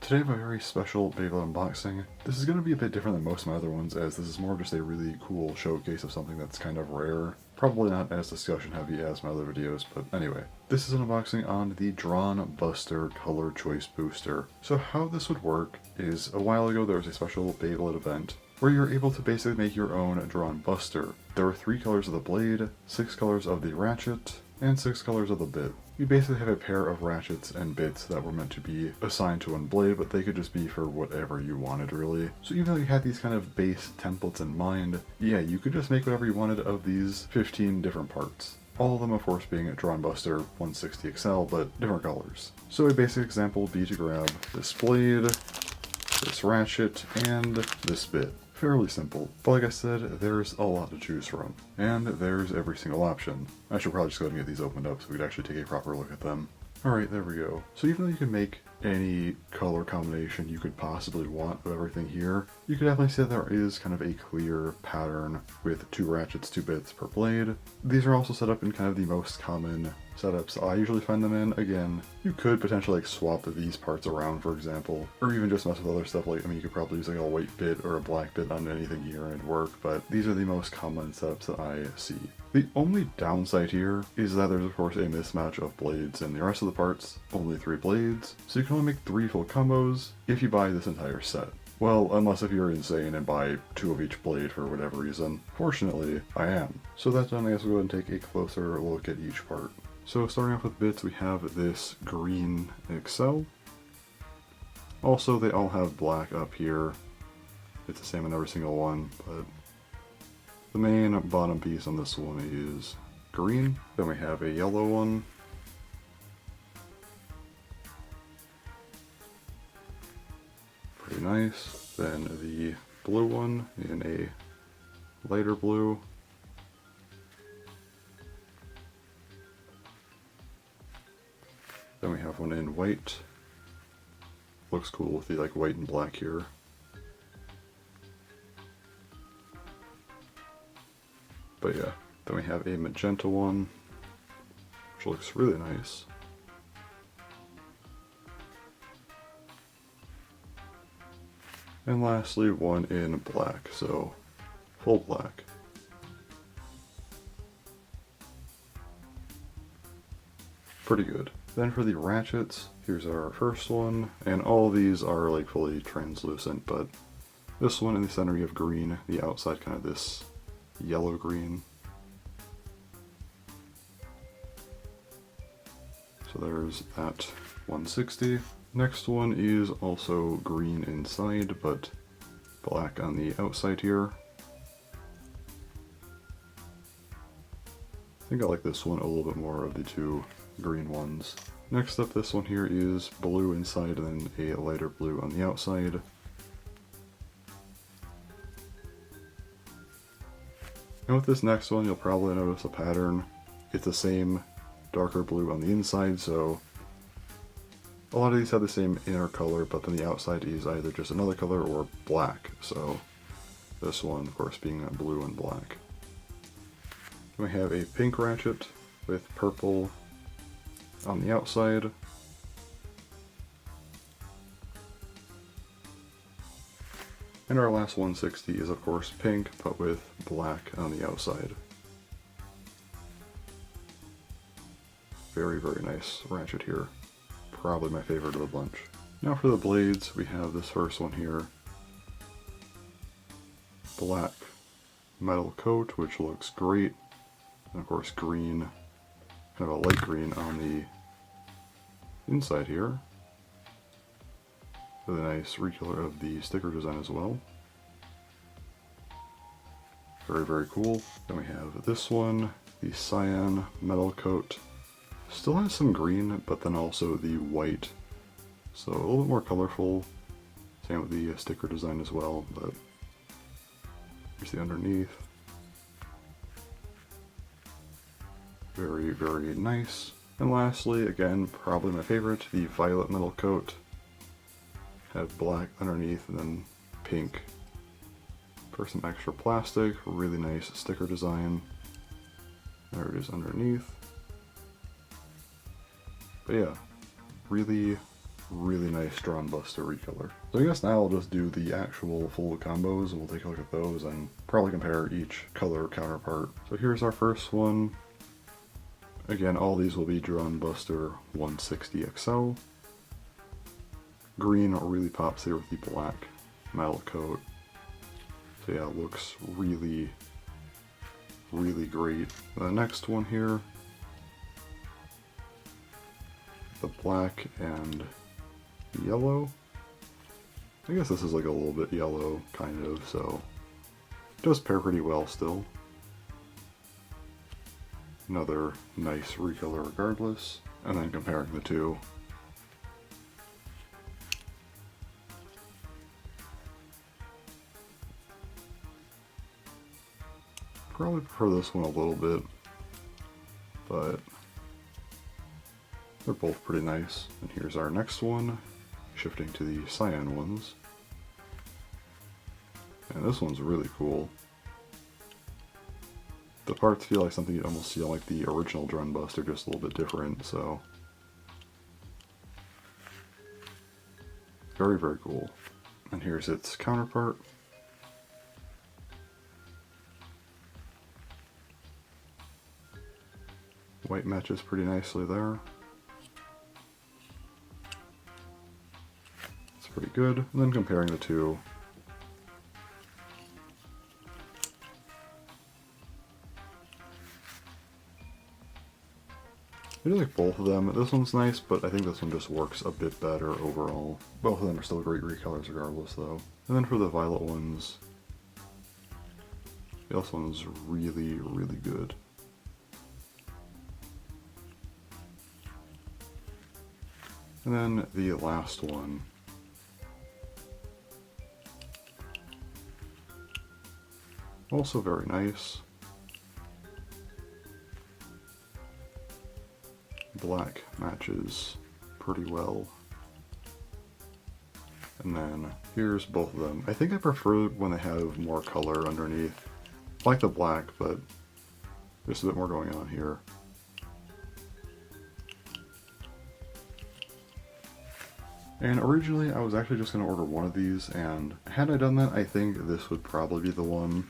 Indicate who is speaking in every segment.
Speaker 1: Today I have a very special Beyblade unboxing. This is going to be a bit different than most of my other ones, as this is more just a really cool showcase of something that's kind of rare. Probably not as discussion heavy as my other videos, but anyway. This is an unboxing on the DranBuster Color Choice Booster. So how this would work is, a while ago there was a special Beyblade event where you're able to basically make your own DranBuster. There were 3 colors of the blade, 6 colors of the ratchet, and 6 colors of the bit. You basically have a pair of ratchets and bits that were meant to be assigned to one blade, but they could just be for whatever you wanted, really. So even though you had these kind of base templates in mind, yeah, you could just make whatever you wanted of these 15 different parts. All of them, of course, being a DranBuster 160 Accel, but different colors. So a basic example would be to grab this blade, this ratchet, and this bit. Fairly simple, but like I said, there's a lot to choose from, and there's every single option. I should probably just go ahead and get these opened up so we could actually take a proper look at them. Alright, there we go. So even though you can make any color combination you could possibly want of everything here, you could definitely see that there is kind of a clear pattern with 2 ratchets, 2 bits per blade. These are also set up in kind of the most common setups I usually find them in. Again, you could potentially like swap these parts around, for example, or even just mess with other stuff. Like, I mean, you could probably use like a white bit or a black bit on anything here and it'd work, but these are the most common setups that I see. The only downside here is that there's of course a mismatch of blades and the rest of the parts, only 3 blades, so you can only make 3 full combos if you buy this entire set. Well, unless if you're insane and buy 2 of each blade for whatever reason. Fortunately, I am. So that's done, I guess we'll go ahead and take a closer look at each part. So starting off with bits, we have this green Accel. Also, they all have black up here. It's the same on every single one, but the main bottom piece on this one is green. Then we have a yellow one. Pretty nice. Then the blue one in a lighter blue. Then we have one in white. Looks cool with the like white and black here. But yeah, then we have a magenta one, which looks really nice. And lastly, one in black, so full black. Pretty good. Then for the ratchets, here's our first one, and all these are like fully translucent, but this one in the center you have green, the outside kind of this yellow green. So there's that 160. Next one is also green inside, but black on the outside here. I think I like this one a little bit more of the 2 green ones. Next up, this one here is blue inside and then a lighter blue on the outside. And with this next one, you'll probably notice a pattern. It's the same darker blue on the inside, so a lot of these have the same inner color, but then the outside is either just another color or black. So this one, of course, being blue and black. Then we have a pink ratchet with purple on the outside. And our last 160 is of course pink, but with black on the outside. Very, very nice ratchet here. Probably my favorite of the bunch. Now for the blades, we have this first one here. Black metal coat, which looks great. And of course green, kind of a light green on the inside here. With a nice recolor of the sticker design as well. Very, very cool. Then we have this one, the cyan metal coat. Still has some green, but then also the white. So a little bit more colorful. Same with the sticker design as well, but here's the underneath. Very, very nice. And lastly, again, probably my favorite, the violet metal coat. Have black underneath and then pink for some extra plastic. Really nice sticker design. There it is underneath. But yeah, really really nice DranBuster recolor. So I guess now I'll just do the actual full combos, and we'll take a look at those and probably compare each color counterpart. So here's our first one. Again, all these will be DranBuster 160 Accel. Green really pops here with the black metal coat. So yeah, it looks really, really great. The next one here, the black and yellow. I guess this is like a little bit yellow, kind of, so it does pair pretty well still. Another nice recolor regardless. And then comparing the two. Probably prefer this one a little bit, but they're both pretty nice. And here's our next one, shifting to the cyan ones. And this one's really cool. The parts feel like something you'd almost see on like the original DranBuster, just a little bit different, so very, very cool. And here's its counterpart. White matches pretty nicely there. It's pretty good. And then comparing the two. I do like both of them. This one's nice, but I think this one just works a bit better overall. Both of them are still great recolors regardless though. And then for the violet ones, this one's really, really good. And then the last one. Also very nice. Black matches pretty well. And then here's both of them. I think I prefer when they have more color underneath. I like the black, but there's a bit more going on here. And originally I was actually just going to order one of these, and had I done that, I think this would probably be the one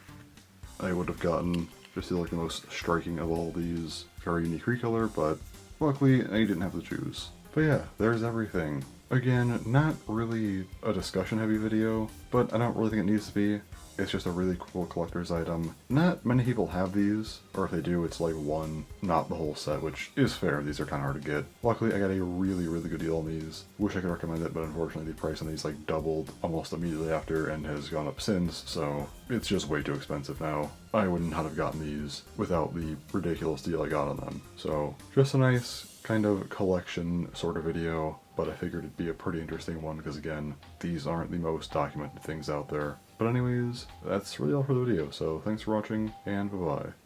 Speaker 1: I would have gotten. Just like the most striking of all these. Very unique recolor, but luckily I didn't have to choose. But yeah, there's everything. Again, not really a discussion heavy video, but I don't really think it needs to be. It's just a really cool collector's item. Not many people have these, or if they do, it's like one, not the whole set, which is fair. These are kind of hard to get. Luckily, I got a really, really good deal on these. Wish I could recommend it, but unfortunately the price on these like doubled almost immediately after and has gone up since, so it's just way too expensive now. I would not have gotten these without the ridiculous deal I got on them. So just a nice kind of collection sort of video, but I figured it'd be a pretty interesting one because again, these aren't the most documented things out there. But anyways, that's really all for the video, so thanks for watching, and bye-bye.